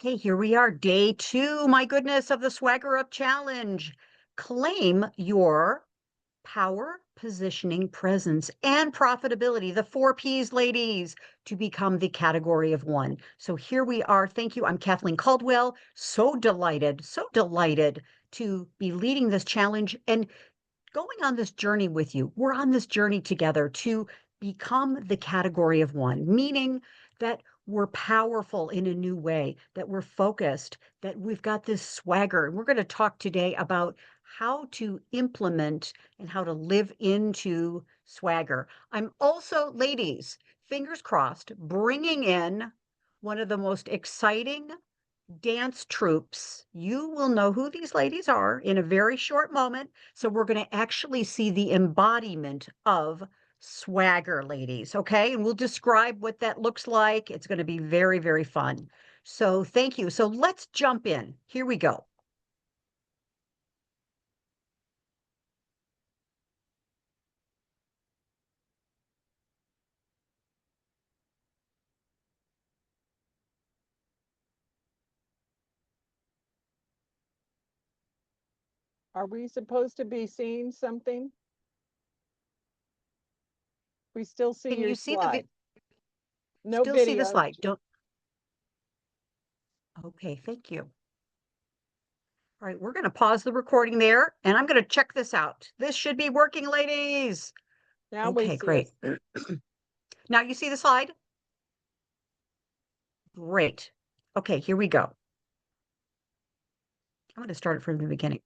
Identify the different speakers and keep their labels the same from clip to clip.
Speaker 1: Okay, here we are, day 2, my goodness, of the Swagger Up Challenge. Claim your power, positioning, presence, and profitability, the 4 Ps, ladies, to become the category of 1. So here we are. Thank you. I'm Kathleen Caldwell. So delighted to be leading this challenge and going on this journey with you. We're on this journey together to become the category of 1, meaning that we're powerful in a new way, that we're focused, that we've got this swagger. And we're going to talk today about how to implement and how to live into swagger. I'm also, ladies, fingers crossed, bringing in one of the most exciting dance troupes. You will know who these ladies are in a very short moment. So we're going to actually see the embodiment of swagger, ladies. Okay. And we'll describe what that looks like. It's going to be very, very fun. So thank you. So let's jump in. Here we go.
Speaker 2: Are we supposed to be seeing something? We still see
Speaker 1: Can
Speaker 2: your
Speaker 1: you see the
Speaker 2: slide. No
Speaker 1: still see the
Speaker 2: video.
Speaker 1: slide? Don't. Okay. Thank you. All right. We're going to pause the recording there and I'm going to check this out. This should be working, ladies.
Speaker 2: Now we
Speaker 1: Okay,
Speaker 2: see us.
Speaker 1: great. Now you see the slide? Great. Okay, here we go. I'm going to start it from the beginning.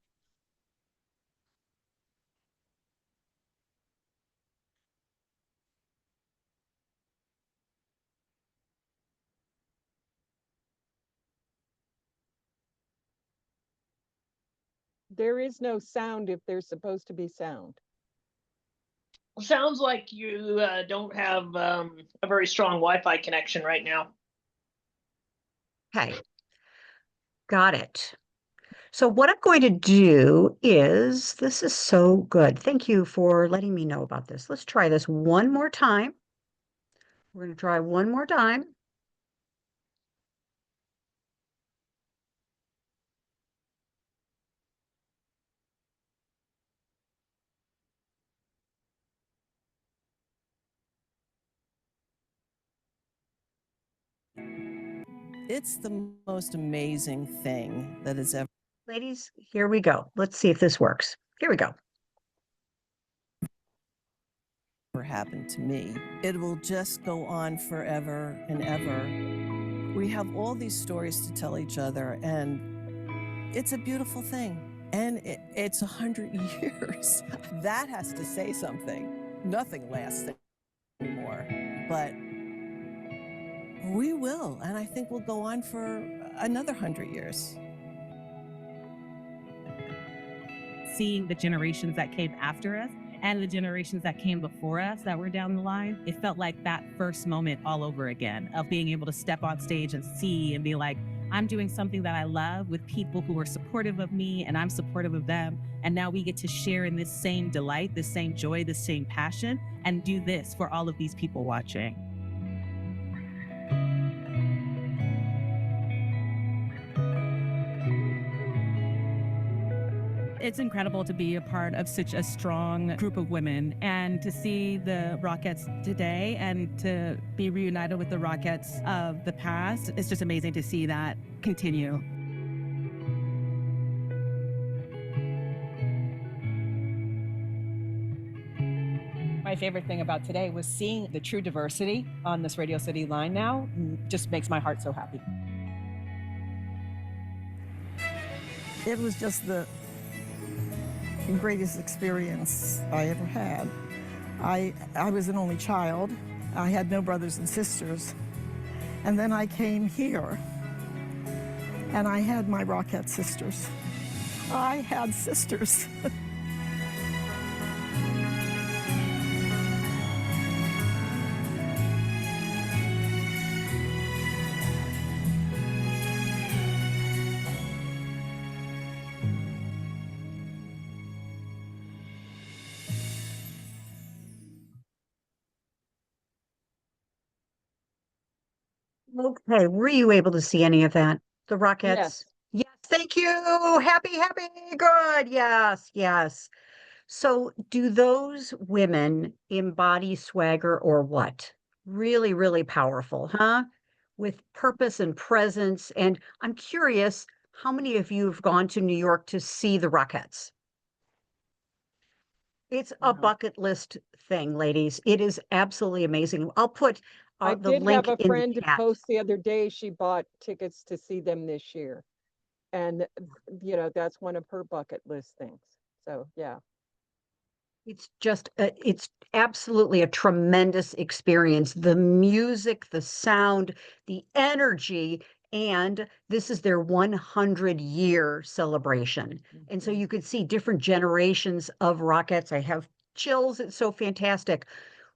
Speaker 2: There is no sound if there's supposed to be sound.
Speaker 3: Sounds like you don't have a very strong Wi-Fi connection right now.
Speaker 1: Okay, got it. So what I'm going to do is, this is so good. Thank you for letting me know about this. Let's try this one more time. We're going to try one more time.
Speaker 4: It's the most amazing thing that has ever.
Speaker 1: Ladies, here we go. Let's see if this works. Here we go.
Speaker 4: Happened to me. It will just go on forever and ever. We have all these stories to tell each other, and it's a beautiful thing. And it's 100 years. That has to say something. Nothing lasts anymore, but we will, and I think we'll go on for another 100 years.
Speaker 5: Seeing the generations that came after us and the generations that came before us that were down the line, it felt like that first moment all over again of being able to step on stage and see and be like, I'm doing something that I love with people who are supportive of me and I'm supportive of them. And now we get to share in this same delight, this same joy, this same passion, and do this for all of these people watching. It's incredible to be a part of such a strong group of women and to see the Rockettes today and to be reunited with the Rockettes of the past. It's just amazing to see that continue.
Speaker 6: My favorite thing about today was seeing the true diversity on this Radio City line now. Just makes my heart so happy.
Speaker 7: It was just the greatest experience I ever had. I was an only child. I had no brothers and sisters. And then I came here and I had my Rockette sisters. I had sisters.
Speaker 1: Okay, were you able to see any of that? the Rockettes?
Speaker 2: Yes.
Speaker 1: Yes, thank you. Happy, good. Yes, yes. So do those women embody swagger or what? Really, really powerful, huh? With purpose and presence. And I'm curious, how many of you have gone to New York to see the Rockettes? It's a
Speaker 2: Wow.
Speaker 1: bucket list thing, ladies. It is absolutely amazing. I'll put
Speaker 2: I
Speaker 1: the
Speaker 2: did have
Speaker 1: link
Speaker 2: a
Speaker 1: in the
Speaker 2: friend
Speaker 1: chat.
Speaker 2: post the other day, she bought tickets to see them this year. And, that's one of her bucket list things. So, yeah.
Speaker 1: It's just, it's absolutely a tremendous experience. The music, the sound, the energy, and this is their 100-year celebration. And so
Speaker 2: Mhm.
Speaker 1: you could see different generations of Rockettes. I have chills. It's so fantastic.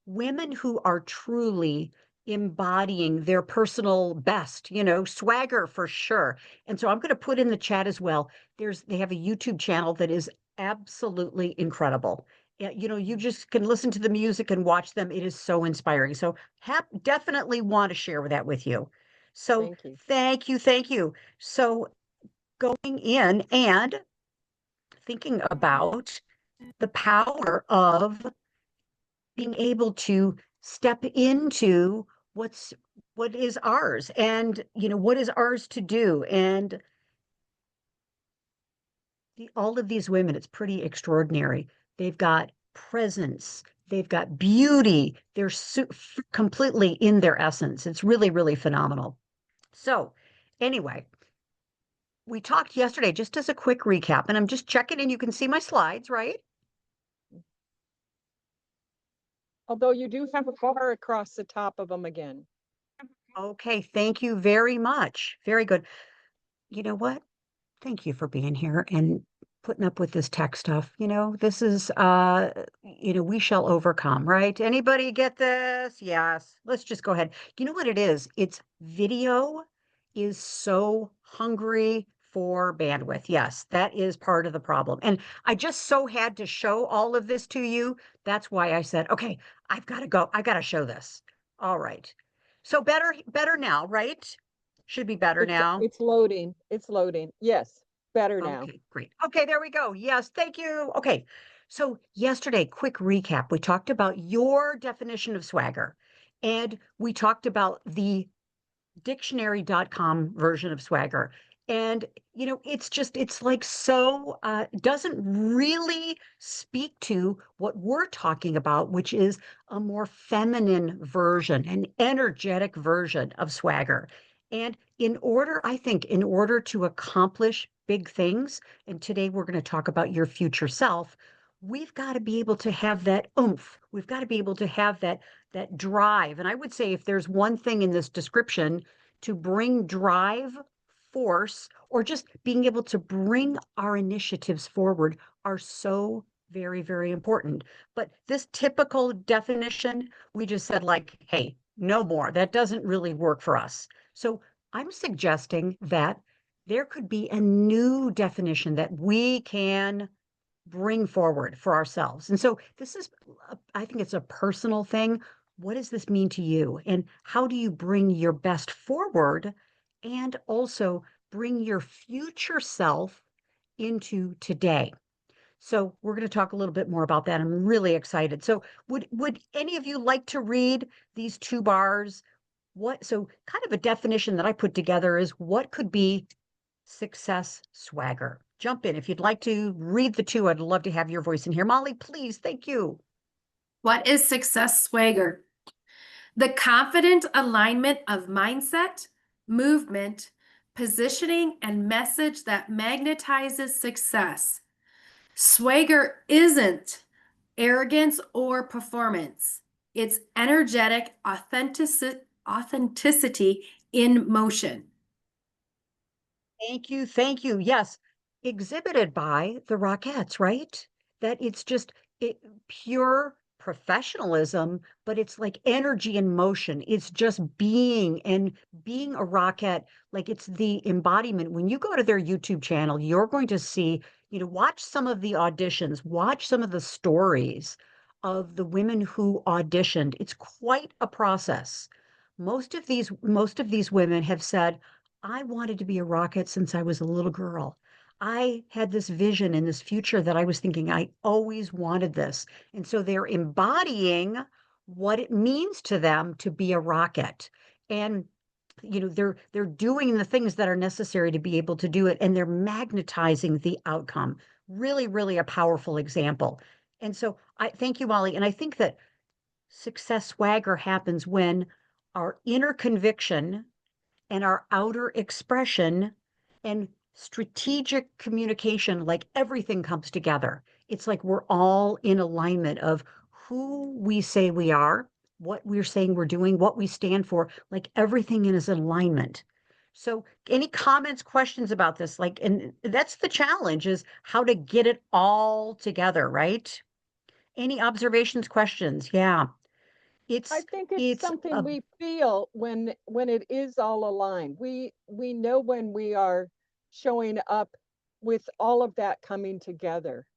Speaker 1: Women who are truly embodying their personal best, swagger for sure. And so I'm going to put in the chat as well. They have a YouTube channel that is absolutely incredible. Yeah, you just can listen to the music and watch them. It is so inspiring. So definitely want to share that with you. So
Speaker 2: Thank you.
Speaker 1: thank you, thank you. So going in and thinking about the power of being able to step into what is ours and what is ours to do. And all of these women, it's pretty extraordinary. They've got presence, they've got beauty, they're completely in their essence. It's really, really phenomenal. So anyway, we talked yesterday, just as a quick recap, and I'm just checking in. You can see my slides, right?
Speaker 2: Although you do have a bar across the top of them again.
Speaker 1: Okay, thank you very much. Very good. You know what? Thank you for being here and putting up with this tech stuff. This is we shall overcome, right? Anybody get this? Yes. Let's just go ahead. You know what it is? It's video is so hungry for bandwidth. Yes, that is part of the problem. And I just so had to show all of this to you. That's why I said, okay, I've got to go. I got to show this. All right. So better now, right? Should be better now.
Speaker 2: It's loading. It's loading. Yes, better now.
Speaker 1: Okay, great. Okay, there we go. Yes, thank you. Okay, so yesterday, quick recap. We talked about your definition of swagger, and we talked about the dictionary.com version of swagger. And, it's like so, doesn't really speak to what we're talking about, which is a more feminine version, an energetic version of swagger. And I think, in order to accomplish big things, and today we're going to talk about your future self, we've got to be able to have that oomph. We've got to be able to have that drive. And I would say if there's one thing in this description to bring drive, force, or just being able to bring our initiatives forward are so very, very important. But this typical definition, we just said like, hey, no more. That doesn't really work for us. So I'm suggesting that there could be a new definition that we can bring forward for ourselves. And so this is, I think it's a personal thing. What does this mean to you? And how do you bring your best forward and also bring your future self into today? So we're going to talk a little bit more about that. I'm really excited. So would any of you like to read these two bars? So kind of a definition that I put together is what could be success swagger. Jump in. If you'd like to read the two, I'd love to have your voice in here. Molly, please. Thank you.
Speaker 8: What is success swagger? The confident alignment of mindset, movement, positioning, and message that magnetizes success. Swagger isn't arrogance or performance. It's energetic authenticity in motion.
Speaker 1: Thank you. Thank you. Yes. Exhibited by the Rockettes, right? That it's just pure professionalism, but it's like energy and motion. It's just being and being a Rockette. Like it's the embodiment. When you go to their YouTube channel, you're going to see, watch some of the auditions, watch some of the stories of the women who auditioned. It's quite a process. Most of these women have said, I wanted to be a rocket since I was a little girl. I had this vision in this future that I was thinking I always wanted this. And so they're embodying what it means to them to be a rocket. And they're doing the things that are necessary to be able to do it, and they're magnetizing the outcome. Really, really a powerful example. And so I thank you, Molly. And I think that success swagger happens when our inner conviction and our outer expression and strategic communication, like everything comes together. It's like we're all in alignment of who we say we are, what we're saying we're doing, what we stand for, like everything is in alignment. So any comments, questions about this? Like, and that's the challenge, is how to get it all together, right? Any observations, questions? Yeah.
Speaker 2: I
Speaker 1: It's
Speaker 2: think it's
Speaker 1: it's
Speaker 2: something
Speaker 1: a
Speaker 2: we feel when it is all aligned. We know when we are showing up with all of that coming together.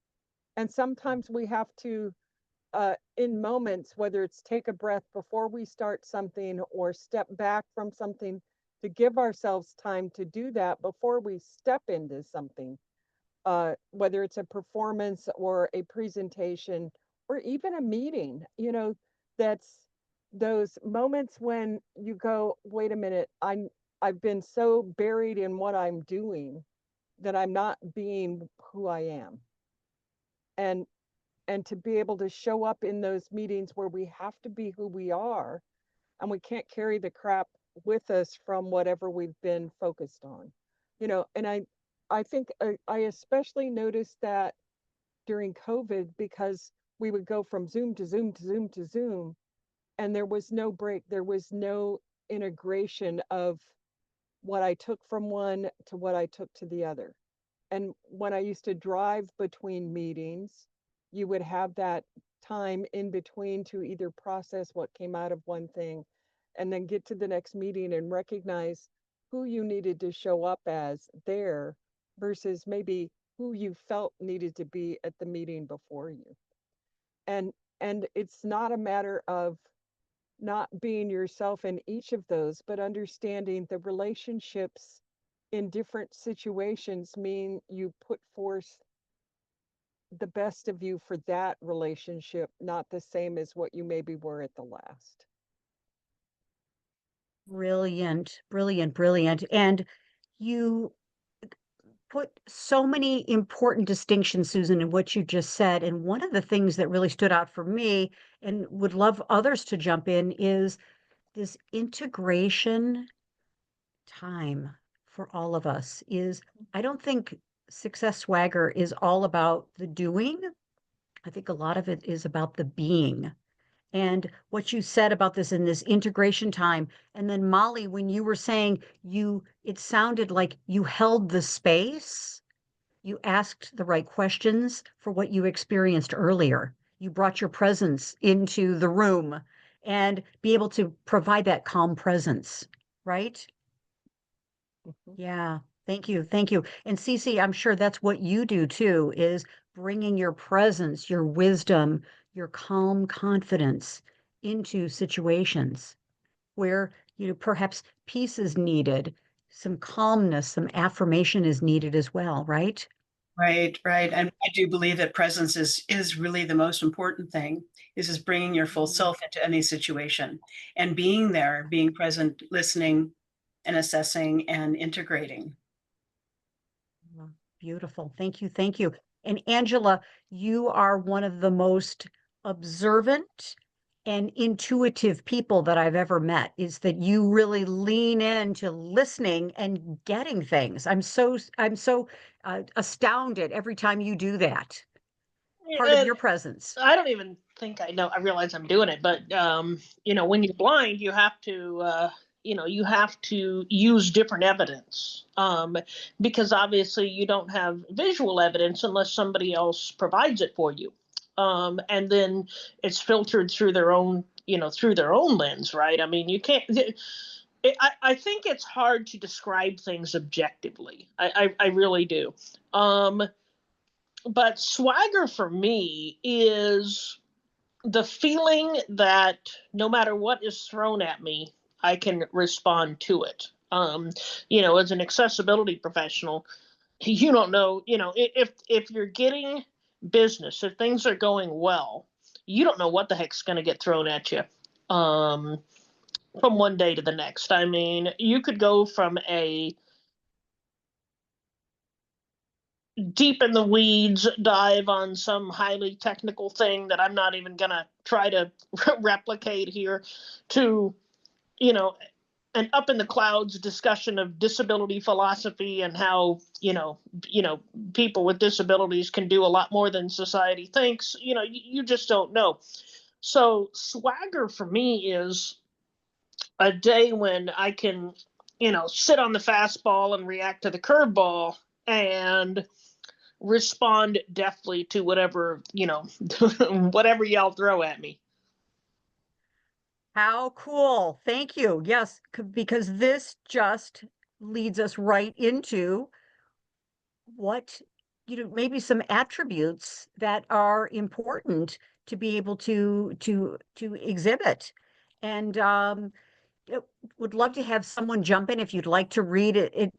Speaker 2: And sometimes we have to, in moments, whether it's take a breath before we start something or step back from something, to give ourselves time to do that before we step into something, whether it's a performance or a presentation or even a meeting, that's those moments when you go, wait a minute, I've been so buried in what I'm doing that I'm not being who I am. And and to be able to show up in those meetings where we have to be who we are and we can't carry the crap with us from whatever we've been focused on. And I think I especially noticed that during COVID, because we would go from Zoom to Zoom to Zoom to Zoom, and there was no break. There was no integration of what I took from one to what I took to the other. And when I used to drive between meetings, you would have that time in between to either process what came out of one thing and then get to the next meeting and recognize who you needed to show up as there versus maybe who you felt needed to be at the meeting before you. And it's not a matter of not being yourself in each of those, but understanding the relationships in different situations mean you put forth the best of you for that relationship, not the same as what you maybe were at the last.
Speaker 1: brilliant, brilliant, brilliant. And you put so many important distinctions, Susan, in what you just said. And one of the things that really stood out for me and would love others to jump in is this integration time for all of us is, I don't think success swagger is all about the doing. I think a lot of it is about the being. And what you said about this in this integration time. And then Molly, when you were saying it sounded like you held the space, you asked the right questions for what you experienced earlier. You brought your presence into the room and be able to provide that calm presence, right?
Speaker 2: Mhm.
Speaker 1: Yeah. Thank you. Thank you. And Cece, I'm sure that's what you do too, is bringing your presence, your wisdom, your calm confidence into situations where, perhaps peace is needed, some calmness, some affirmation is needed as well, right?
Speaker 9: Right, right. And I do believe that presence is really the most important thing, is bringing your full self into any situation and being there, being present, listening and assessing and integrating.
Speaker 1: Oh, beautiful. Thank you. Thank you. And Angela, you are one of the most observant and intuitive people that I've ever met, is that you really lean into listening and getting things. I'm so astounded every time you do that. Part of
Speaker 3: And
Speaker 1: your presence.
Speaker 3: I don't even think I know. I realize I'm doing it, but when you're blind, you have to use different evidence, because obviously you don't have visual evidence unless somebody else provides it for you, and then it's filtered through their own, through their own lens, right? I mean, you can't. I think it's hard to describe things objectively. I really do. But swagger for me is the feeling that no matter what is thrown at me, I can respond to it. As an accessibility professional, you don't know, if you're getting business, if things are going well, you don't know what the heck's going to get thrown at you from one day to the next. I mean, you could go from a deep in the weeds dive on some highly technical thing that I'm not even going to try to replicate here to, an up in the clouds discussion of disability philosophy and how, people with disabilities can do a lot more than society thinks. You just don't know. So swagger for me is a day when I can, sit on the fastball and react to the curveball and respond deftly to whatever, whatever y'all throw at me.
Speaker 1: How cool. Thank you. Yes, because this just leads us right into what, maybe some attributes that are important to be able to exhibit. And would love to have someone jump in if you'd like to read it.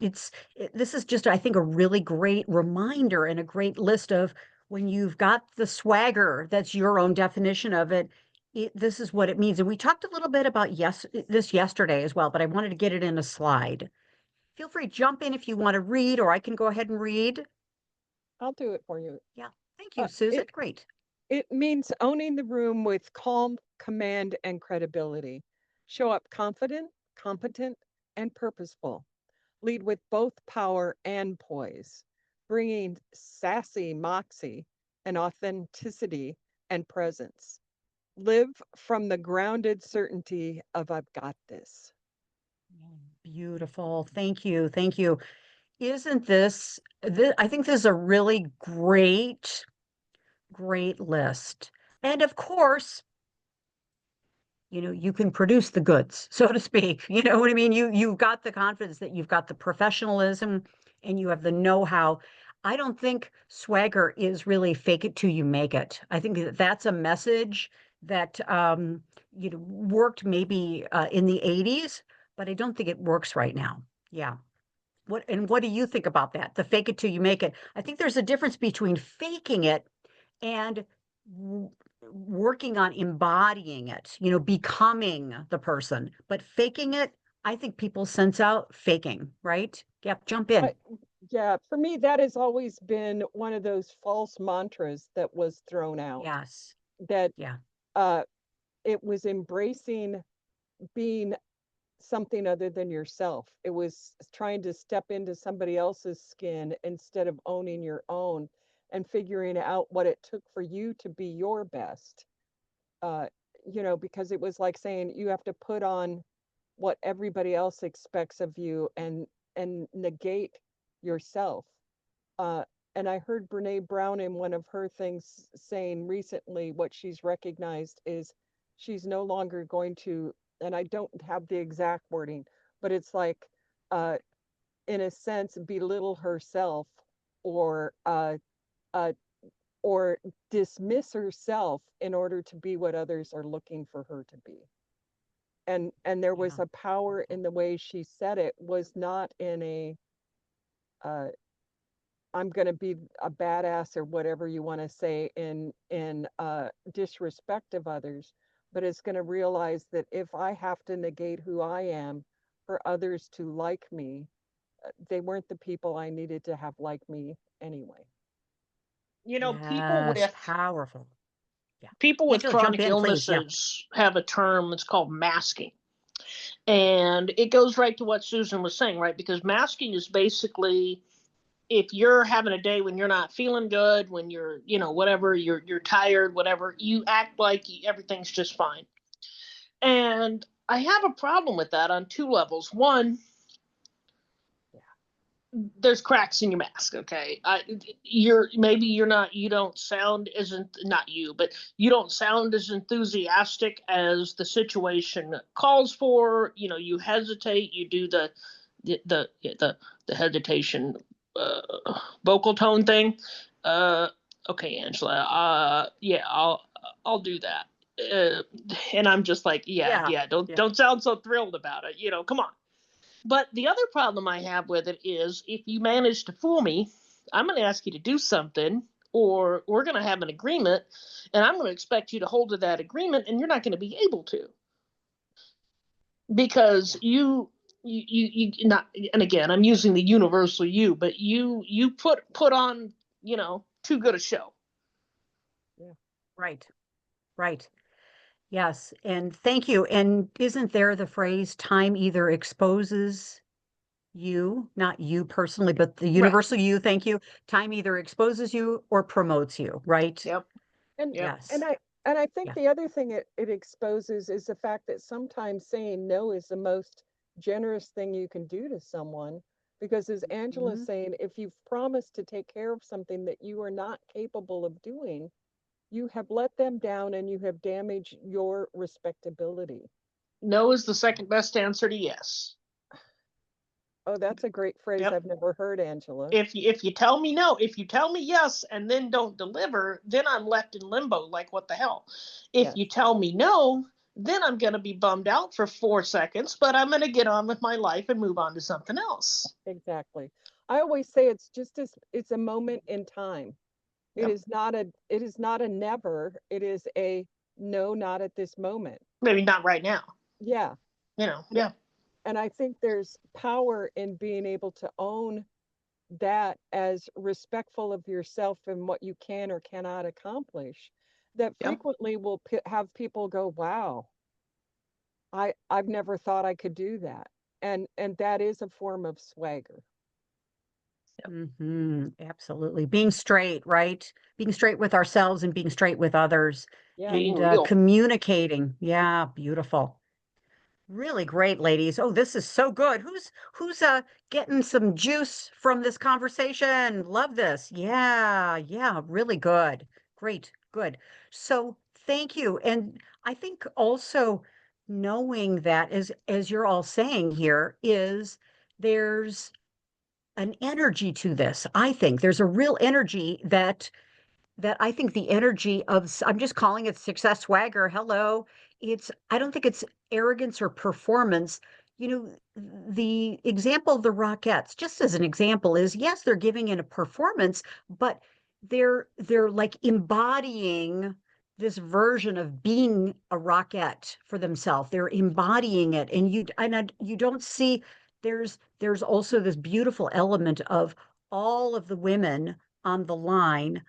Speaker 1: This is just, I think, a really great reminder and a great list of when you've got the swagger, that's your own definition of it. This is what it means. And we talked a little bit about this yesterday as well, but I wanted to get it in a slide. Feel free to jump in if you want to read, or I can go ahead and read.
Speaker 2: I'll do it for you.
Speaker 1: Yeah, thank you, Susan. Great.
Speaker 2: It means owning the room with calm, command, and credibility. Show up confident, competent, and purposeful. Lead with both power and poise, bringing sassy moxie and authenticity and presence. Live from the grounded certainty of I've got this.
Speaker 1: Beautiful. Thank you. Thank you. Isn't this, I think this is a really great list. And of course, you can produce the goods, so to speak. You know what I mean? You've got the confidence, that you've got the professionalism, and you have the know-how. I don't think swagger is really fake it till you make it. I think that's a message that worked maybe in the 80s, but I don't think it works right now. Yeah. What do you think about that? The fake it till you make it. I think there's a difference between faking it and working on embodying it, becoming the person. But faking it, I think people sense out faking, right? Yep, jump in.
Speaker 2: Yeah, for me, that has always been one of those false mantras that was thrown out.
Speaker 1: Yes.
Speaker 2: That
Speaker 1: Yeah.
Speaker 2: It was embracing being something other than yourself. It was trying to step into somebody else's skin instead of owning your own and figuring out what it took for you to be your best. Because it was like saying you have to put on what everybody else expects of you and negate yourself. And I heard Brene Brown in one of her things saying recently, what she's recognized is she's no longer going to, and I don't have the exact wording, but it's like, in a sense, belittle herself or dismiss herself in order to be what others are looking for her to be. And there was a power in the way she said it, was not in a I'm going to be a badass or whatever you want to say in disrespect of others, but it's going to realize that if I have to negate who I am for others to like me, they weren't the people I needed to have like me anyway.
Speaker 3: People with
Speaker 1: powerful. Yeah.
Speaker 3: People with
Speaker 1: Angela,
Speaker 3: chronic
Speaker 1: jump in, please.
Speaker 3: illnesses have a term that's called masking. And it goes right to what Susan was saying, right? Because masking is basically, if you're having a day when you're not feeling good, when you're, whatever, you're tired, whatever, you act like everything's just fine. And I have a problem with that on two levels. One, there's cracks in your mask. Okay. You don't sound not you, but you don't sound as enthusiastic as the situation calls for. You hesitate, you do the hesitation, vocal tone thing. Okay, Angela, yeah, I'll do that. And I'm just like, yeah, don't sound so thrilled about it. Come on. But the other problem I have with it is if you manage to fool me, I'm going to ask you to do something, or we're going to have an agreement, and I'm going to expect you to hold to that agreement, and you're not going to be able to, because you not. And again, I'm using the universal you, but you put on, too good a show.
Speaker 1: Right. Right. Yes. And thank you. And isn't there the phrase, time either exposes you, not you personally, but the
Speaker 3: Right.
Speaker 1: universal you, thank you. Time either exposes you or promotes you, right?
Speaker 3: Yep.
Speaker 2: And
Speaker 3: Yep.
Speaker 1: Yes.
Speaker 2: and I think
Speaker 1: Yeah.
Speaker 2: the other thing it exposes is the fact that sometimes saying no is the most generous thing you can do to someone. Because as Angela's
Speaker 1: Mhm.
Speaker 2: saying, if you've promised to take care of something that you are not capable of doing, you have let them down and you have damaged your respectability.
Speaker 3: No is the second best answer to yes.
Speaker 2: Oh, that's a great phrase
Speaker 3: Yep.
Speaker 2: I've never heard, Angela.
Speaker 3: If you tell me no, if you tell me yes and then don't deliver, then I'm left in limbo. Like, what the hell? If
Speaker 2: Yes.
Speaker 3: you tell me no, then I'm going to be bummed out for 4 seconds, but I'm going to get on with my life and move on to something else.
Speaker 2: Exactly. I always say it's a moment in time.
Speaker 3: Yep.
Speaker 2: It is not a never. It is a no, not at this moment.
Speaker 3: Maybe not right now.
Speaker 2: Yeah.
Speaker 3: Yeah.
Speaker 2: And I think there's power in being able to own that as respectful of yourself and what you can or cannot accomplish. That
Speaker 3: Yep.
Speaker 2: frequently will have people go, "Wow, I've never thought I could do that." And that is a form of swagger.
Speaker 1: Absolutely. Being straight, right? Being straight with ourselves and being straight with others
Speaker 2: Yeah.
Speaker 3: Being
Speaker 1: and
Speaker 3: real.
Speaker 1: communicating. Yeah, beautiful. Really great, ladies. Oh, this is so good. Who's getting some juice from this conversation? Love this. Yeah, yeah, really good. Great, good. So thank you. And I think also knowing that as you're all saying here is there's an energy to this. I think there's a real energy that I think the energy of, I'm just calling it success swagger. Hello. I don't think it's arrogance or performance. You know, the example of the Rockettes, just as an example, is yes, they're giving it a performance, but they're like embodying this version of being a Rockette for themselves. They're embodying it. And you don't see there's also this beautiful element of all of the women on the line.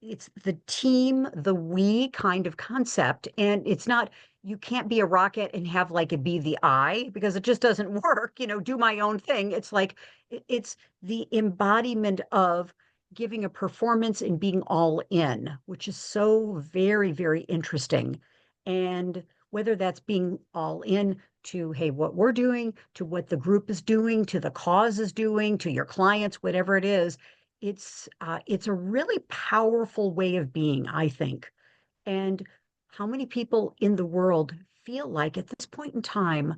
Speaker 1: It's the team, the we kind of concept. And it's not, you can't be a rocket and have like it be the I, because it just doesn't work, do my own thing. It's like, it's the embodiment of giving a performance and being all in, which is so very, very interesting. And whether that's being all in to, hey, what we're doing, to what the group is doing, to the cause is doing, to your clients, whatever it is, it's a really powerful way of being, I think. And how many people in the world feel like at this point in time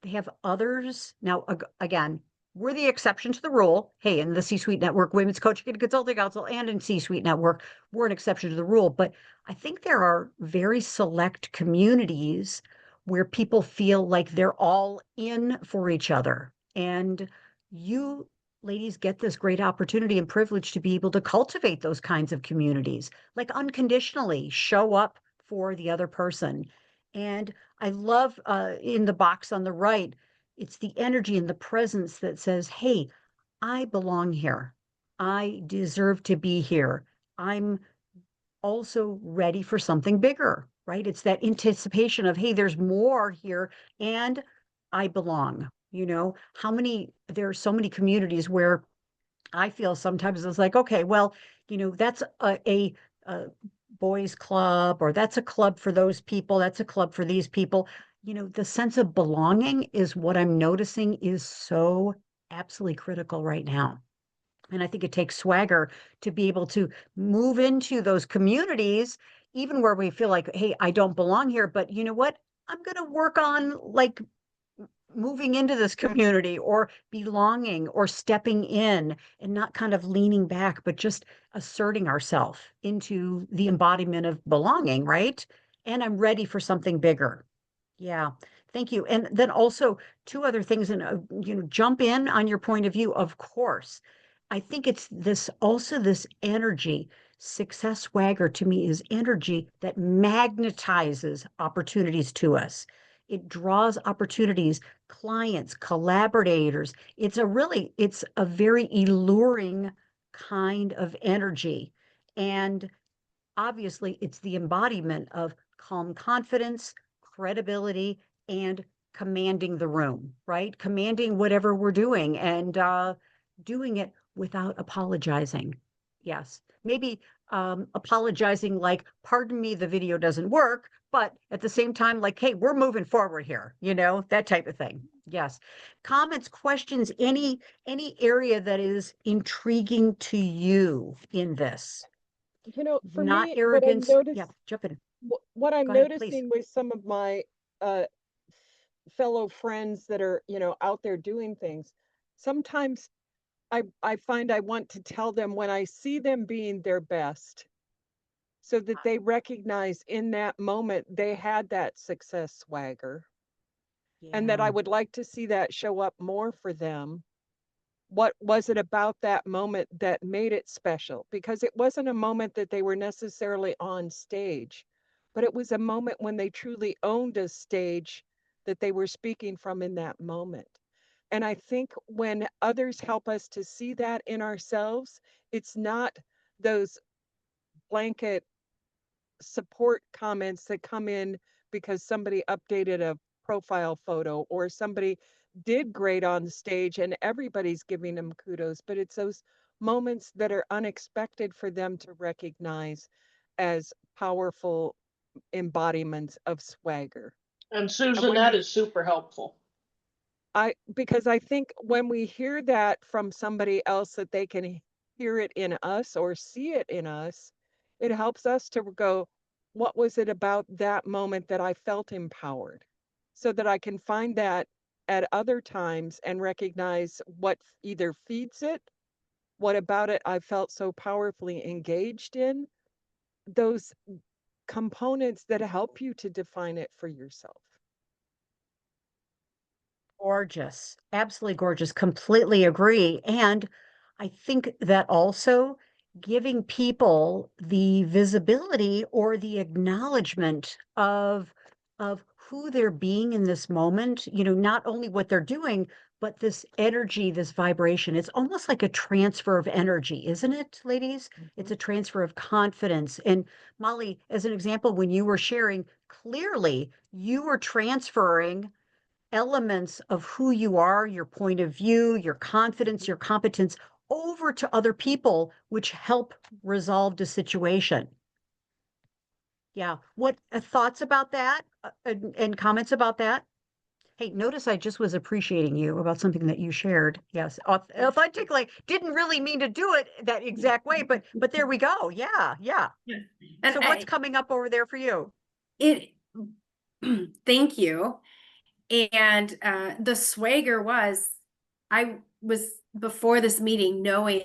Speaker 1: they have others? Now, again, we're the exception to the rule. Hey, in the C-Suite Network, Women's Coaching and Consulting Council, and in C-Suite Network, we're an exception to the rule. But I think there are very select communities where people feel like they're all in for each other. And you ladies get this great opportunity and privilege to be able to cultivate those kinds of communities, like unconditionally show up for the other person. And I love in the box on the right, it's the energy and the presence that says, hey, I belong here. I deserve to be here. I'm also ready for something bigger, right? It's that anticipation of, hey, there's more here and I belong. There are so many communities where I feel sometimes it's like, okay, well, that's a boys club, or that's a club for those people. That's a club for these people. The sense of belonging is what I'm noticing is so absolutely critical right now. And I think it takes swagger to be able to move into those communities, even where we feel like, hey, I don't belong here, but you know what? I'm going to work on like moving into this community or belonging or stepping in and not kind of leaning back, but just asserting ourselves into the embodiment of belonging, right? And I'm ready for something bigger. Yeah. Thank you. And then also two other things, and jump in on your point of view, of course. I think it's this energy. Success swagger to me is energy that magnetizes opportunities to us. It draws opportunities, clients, collaborators. It's a very alluring kind of energy. And obviously, it's the embodiment of calm confidence, credibility, and commanding the room, right? Commanding whatever we're doing and doing it without apologizing. Yes, maybe apologizing like, pardon me, the video doesn't work, but at the same time, like, hey, we're moving forward here, that type of thing. Yes. Comments, questions, any area that is intriguing to you in this?
Speaker 2: For
Speaker 1: Not
Speaker 2: me,
Speaker 1: arrogance. Yeah, jump in.
Speaker 2: what I'm
Speaker 1: Go ahead, please.
Speaker 2: noticing with some of my uh, fellow friends that are, out there doing things, sometimes I find I want to tell them when I see them being their best, so that they recognize in that moment they had that success swagger, and that I would like to see that show up more for them. What was it about that moment that made it special? Because it wasn't a moment that they were necessarily on stage, but it was a moment when they truly owned a stage that they were speaking from in that moment. And I think when others help us to see that in ourselves, it's not those blanket support comments that come in because somebody updated a profile photo or somebody did great on stage and everybody's giving them kudos, but it's those moments that are unexpected for them to recognize as powerful embodiments of swagger.
Speaker 3: And Susan,
Speaker 2: when
Speaker 3: that
Speaker 2: you-
Speaker 3: is super helpful.
Speaker 2: Because I think when we hear that from somebody else that they can hear it in us or see it in us, it helps us to go, what was it about that moment that I felt empowered? So that I can find that at other times and recognize what either feeds it, what about it I felt so powerfully engaged in, those components that help you to define it for yourself.
Speaker 1: Gorgeous. Absolutely gorgeous. Completely agree. And I think that also giving people the visibility or the acknowledgement of who they're being in this moment, not only what they're doing, but this energy, this vibration. It's almost like a transfer of energy, isn't it, ladies? It's a transfer of confidence. And Molly, as an example, when you were sharing, clearly you were transferring elements of who you are, your point of view, your confidence, your competence over to other people, which help resolve the situation. Yeah. What thoughts about that and comments about that? Hey, notice I just was appreciating you about something that you shared. Yes, authentically. Didn't really mean to do it that exact way, but there we go. Yeah, yeah.
Speaker 8: And
Speaker 1: So what's coming up over there for you?
Speaker 8: Thank you. And the swagger I was before this meeting knowing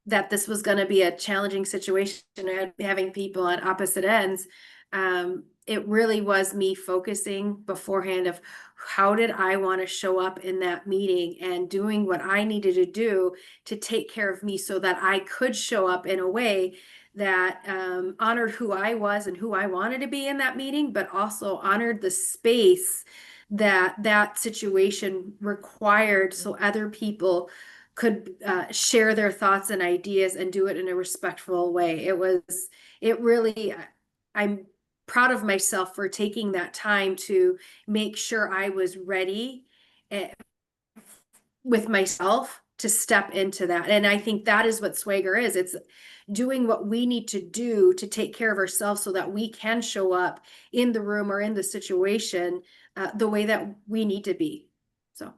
Speaker 8: that this was going to be a challenging situation, having people on opposite ends. It really was me focusing beforehand of how did I want to show up in that meeting and doing what I needed to do to take care of me so that I could show up in a way that honored who I was and who I wanted to be in that meeting, but also honored the space that situation required so other people could share their thoughts and ideas and do it in a respectful way. I'm proud of myself for taking that time to make sure I was ready with myself to step into that. And I think that is what swagger is. It's doing what we need to do to take care of ourselves so that we can show up in the room or in the situation the way that we need to be. So.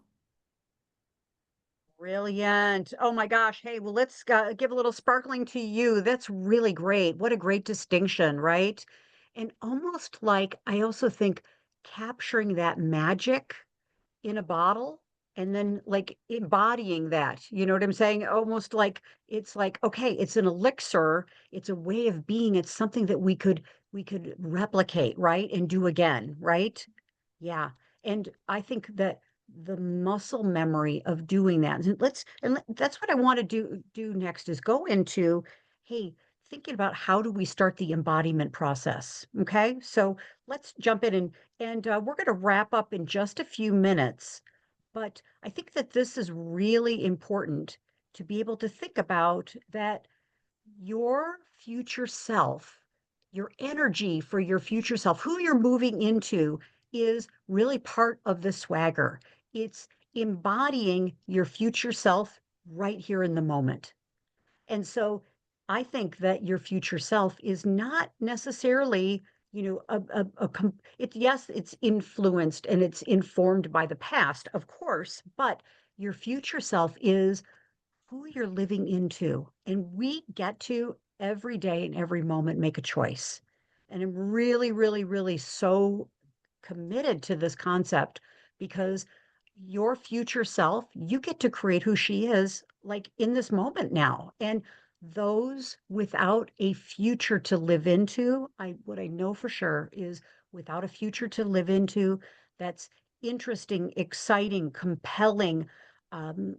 Speaker 1: Brilliant. Oh my gosh. Hey, well, let's give a little sparkling to you. That's really great. What a great distinction, right? And almost like I also think capturing that magic in a bottle and then like embodying that. You know what I'm saying? Almost like it's like, okay, it's an elixir, it's a way of being, it's something that we could replicate, right? And do again, right? Yeah. And I think that the muscle memory of doing that, that's what I want to do next is go into, hey, thinking about how do we start the embodiment process. Okay. So let's jump in and we're going to wrap up in just a few minutes. But I think that this is really important to be able to think about that your future self, your energy for your future self, who you're moving into is really part of the swagger. It's embodying your future self right here in the moment. And so I think that your future self is not necessarily, yes, it's influenced and it's informed by the past, of course, but your future self is who you're living into. And we get to every day and every moment make a choice. And I'm really, really, really so committed to this concept because your future self, you get to create who she is like in this moment now. And those without a future to live into, what I know for sure is without a future to live into, that's interesting, exciting, compelling, um,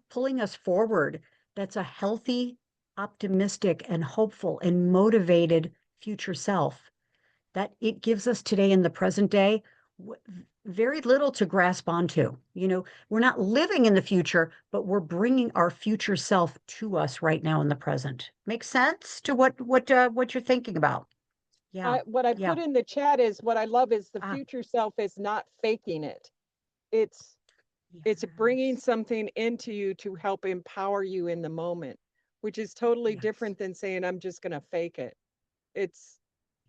Speaker 1: pulling us forward, that's a healthy, optimistic, and hopeful and motivated future self, that it gives us today in the present day very little to grasp onto. We're not living in the future, but we're bringing our future self to us right now in the present. Make sense to what you're thinking about? Yeah,
Speaker 2: What I
Speaker 1: yeah.
Speaker 2: put in the chat is what I love is the
Speaker 1: Ah,
Speaker 2: future self is not faking it. It's bringing
Speaker 1: yes,
Speaker 2: something into you to help empower you in the moment, which is totally
Speaker 1: yes.
Speaker 2: different than saying I'm just going to fake it. It's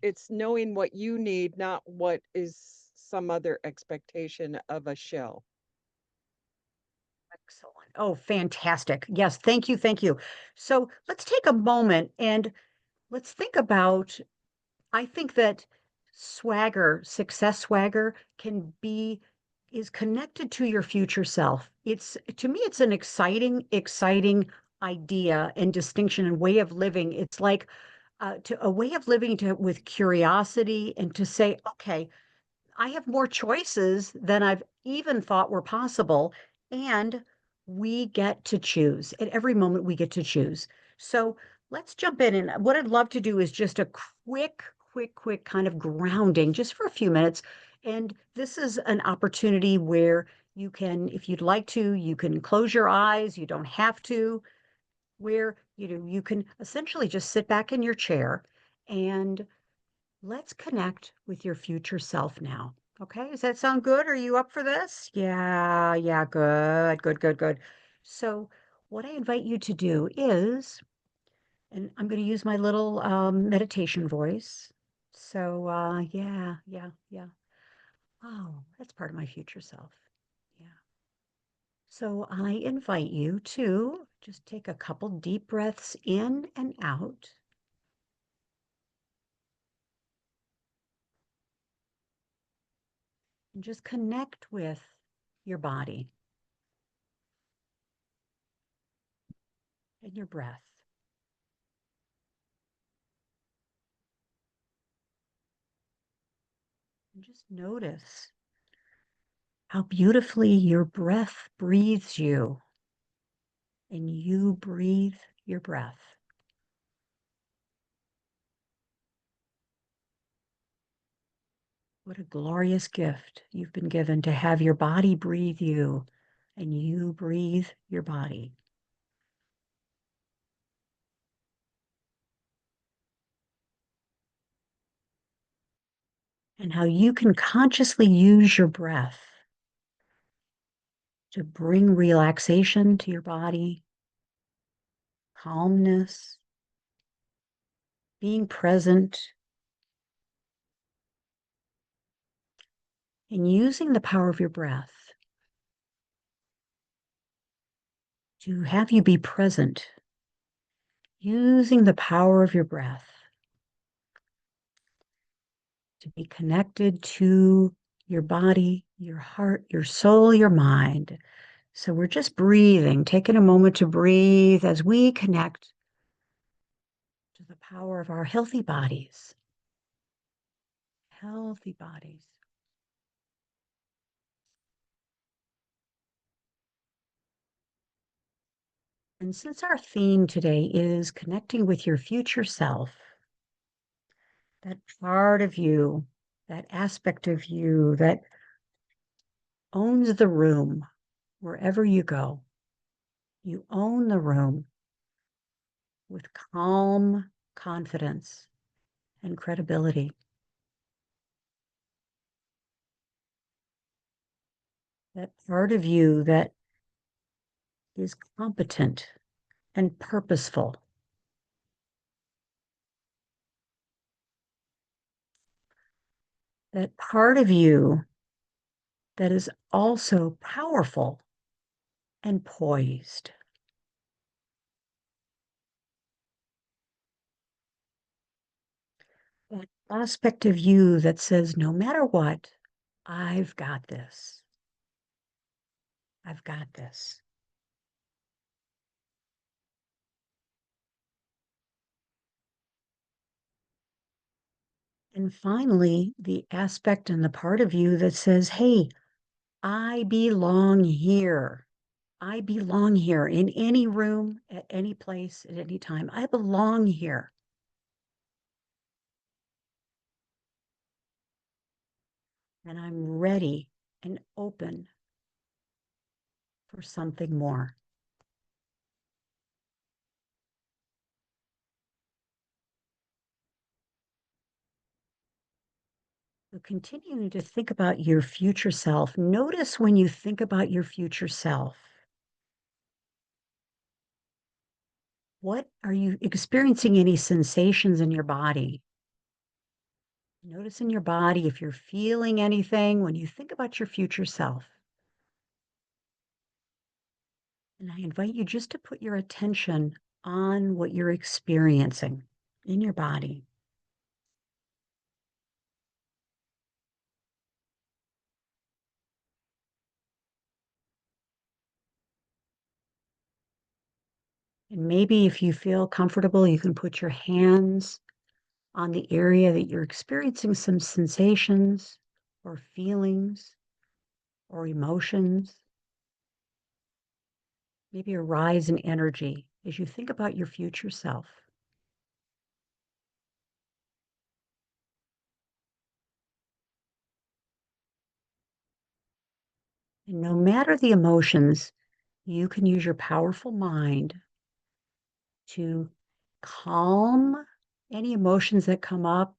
Speaker 2: it's knowing what you need, not what is some other expectation of a shell.
Speaker 1: Excellent. Oh, fantastic. Yes, thank you, thank you. So let's take a moment and let's think about, I think that swagger, success swagger is connected to your future self. To me, it's an exciting idea and distinction and way of living. It's like a way of living with curiosity and to say, okay, I have more choices than I've even thought were possible. And we get to choose. At every moment, we get to choose. So let's jump in. And what I'd love to do is just a quick kind of grounding just for a few minutes. And this is an opportunity where you can, if you'd like to, you can close your eyes. You don't have to, where, you can essentially just sit back in your chair and let's connect with your future self now. Okay, does that sound good? Are you up for this? Yeah, yeah, good. So, what I invite you to do is, and I'm going to use my little meditation voice. So, yeah. Oh, that's part of my future self. Yeah. So, I invite you to just take a couple deep breaths in and out. And just connect with your body and your breath. And just notice how beautifully your breath breathes you and you breathe your breath. What a glorious gift you've been given to have your body breathe you and you breathe your body. And how you can consciously use your breath to bring relaxation to your body, calmness, being present, and using the power of your breath to have you be present, using the power of your breath to be connected to your body, your heart, your soul, your mind. So we're just breathing, taking a moment to breathe as we connect to the power of our healthy bodies. Healthy bodies. And since our theme today is connecting with your future self, that part of you, that aspect of you that owns the room wherever you go, you own the room with calm confidence and credibility. That part of you that is competent and purposeful. That part of you that is also powerful and poised. That aspect of you that says, no matter what, I've got this. I've got this. And finally, the aspect and the part of you that says, hey, I belong here. I belong here in any room, at any place, at any time. I belong here. And I'm ready and open for something more. So continuing to think about your future self, notice when you think about your future self, what are you experiencing any sensations in your body? Notice in your body if you're feeling anything when you think about your future self. And I invite you just to put your attention on what you're experiencing in your body. And maybe if you feel comfortable, you can put your hands on the area that you're experiencing some sensations or feelings or emotions. Maybe a rise in energy as you think about your future self. And no matter the emotions, you can use your powerful mind to calm any emotions that come up,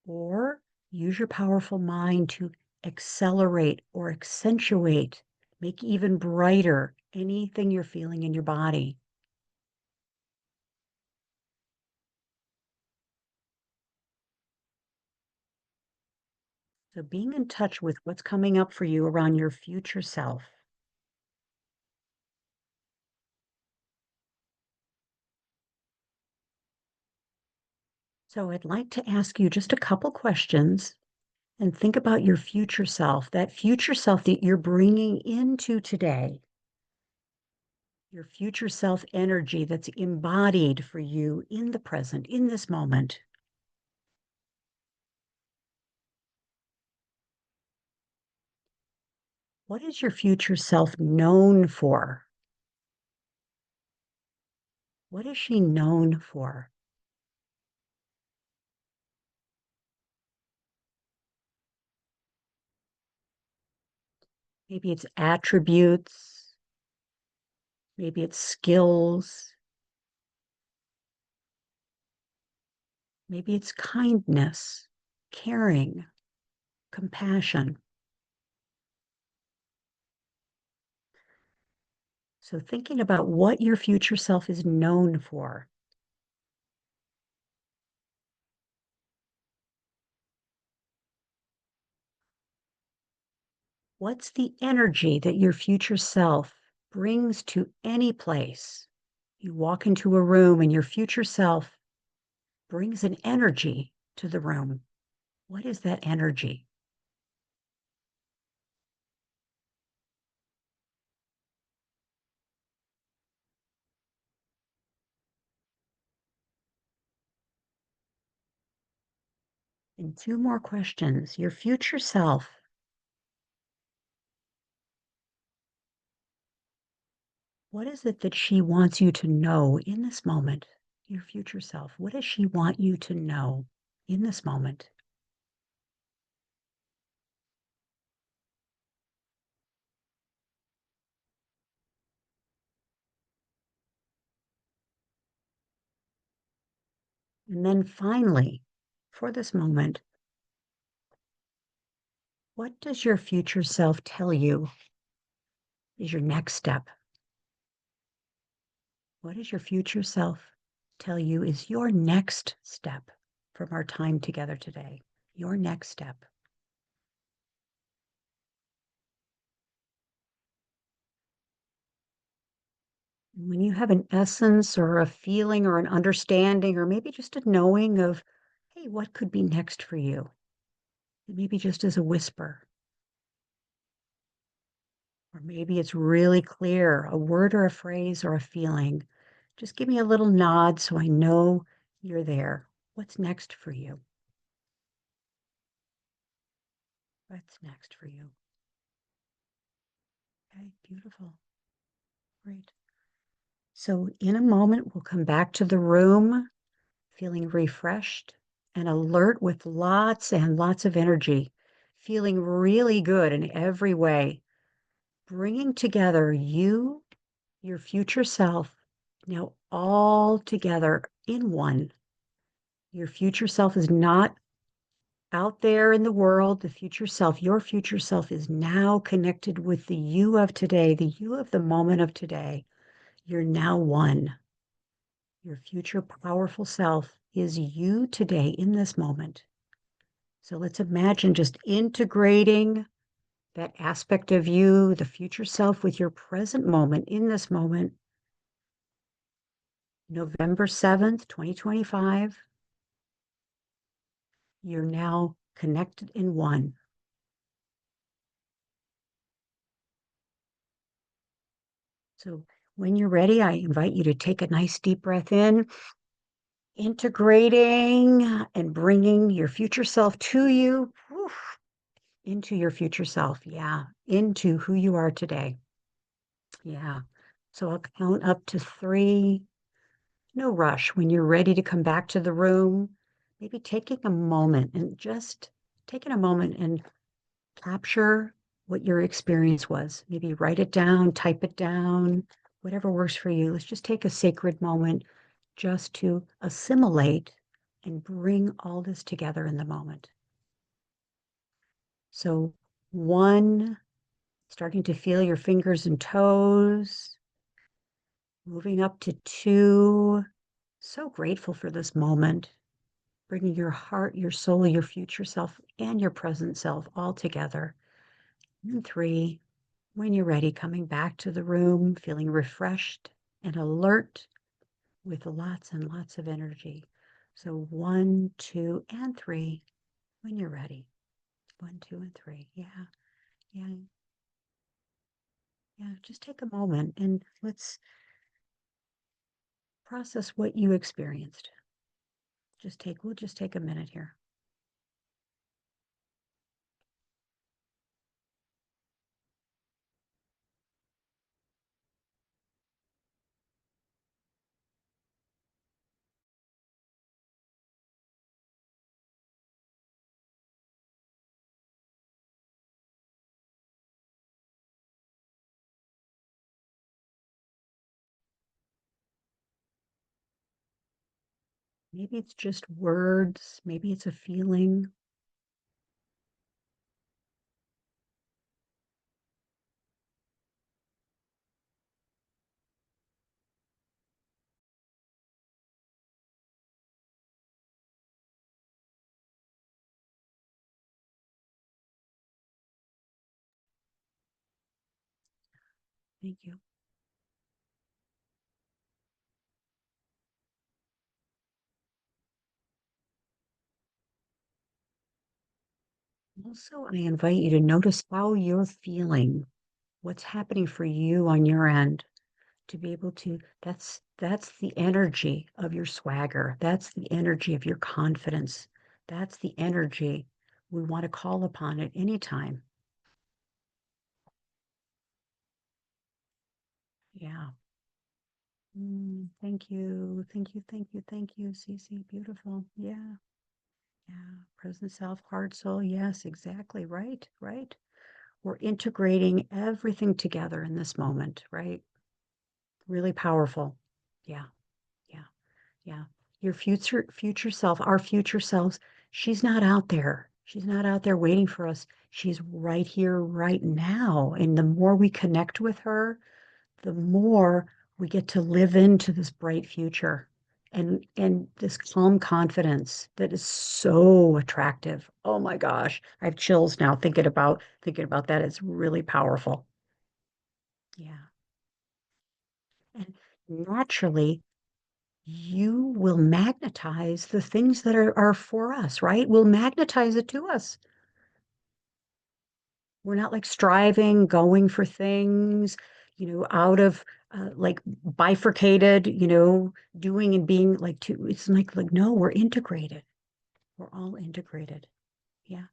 Speaker 1: or use your powerful mind to accelerate or accentuate, make even brighter anything you're feeling in your body. So being in touch with what's coming up for you around your future self. So I'd like to ask you just a couple questions and think about your future self, that future self that you're bringing into today, your future self energy that's embodied for you in the present, in this moment. What is your future self known for? What is she known for? Maybe it's attributes, maybe it's skills, maybe it's kindness, caring, compassion. So thinking about what your future self is known for. What's the energy that your future self brings to any place? You walk into a room and your future self brings an energy to the room. What is that energy? And two more questions. Your future self, What is it that she wants you to know in this moment, your future self? What does she want you to know in this moment? And then finally, for this moment, what does your future self tell you is your next step? What does your future self tell you is your next step from our time together today? Your next step. When you have an essence or a feeling or an understanding or maybe just a knowing of, hey, what could be next for you? Maybe just as a whisper. Or maybe it's really clear, a word or a phrase or a feeling. Just give me a little nod so I know you're there. What's next for you? What's next for you? Okay, beautiful. Great. So in a moment, we'll come back to the room feeling refreshed and alert with lots and lots of energy, feeling really good in every way, bringing together you, your future self, now all together in one. Your future self is not out there in the world. The future self, your future self is now connected with the you of today, the you of the moment of today. You're now one. Your future powerful self is you today in this moment. So let's imagine just integrating that aspect of you, the future self, with your present moment in this moment. November 7th, 2025. You're now connected in one. So when you're ready, I invite you to take a nice deep breath in, integrating and bringing your future self to you, into your future self. Yeah, into who you are today. Yeah. So I'll count up to 3. No rush. When you're ready to come back to the room, maybe taking a moment and just taking a moment and capture what your experience was. Maybe write it down, type it down, whatever works for you. Let's just take a sacred moment just to assimilate and bring all this together in the moment. So 1, starting to feel your fingers and toes, moving up to 2, so grateful for this moment, bringing your heart, your soul, your future self, and your present self all together. And 3, when you're ready, coming back to the room, feeling refreshed and alert with lots and lots of energy. So 1, 2, and 3, when you're ready. 1, 2, and 3. Yeah, yeah, yeah. Just take a moment and let's process what you experienced. We'll just take a minute here. Maybe it's just words, maybe it's a feeling. Thank you. Also, I invite you to notice how you're feeling, what's happening for you on your end, to be able to, that's the energy of your swagger. That's the energy of your confidence. That's the energy we want to call upon at any time. Yeah. Thank you. Thank you. Thank you. Thank you, Cece. Beautiful. Yeah. Yeah. Present self, heart, soul. Yes, exactly. Right. Right. We're integrating everything together in this moment, right? Really powerful. Yeah. Yeah. Yeah. Your future self, our future selves, she's not out there. She's not out there waiting for us. She's right here, right now. And the more we connect with her, the more we get to live into this bright future and this calm confidence that is so attractive. Oh my gosh, I have chills now thinking about that. It's really powerful. Yeah. And naturally, you will magnetize the things that are for us, right? We'll magnetize it to us. We're not like striving, going for things, out of like bifurcated, doing and being like two. It's like no, we're integrated. We're all integrated. Yeah.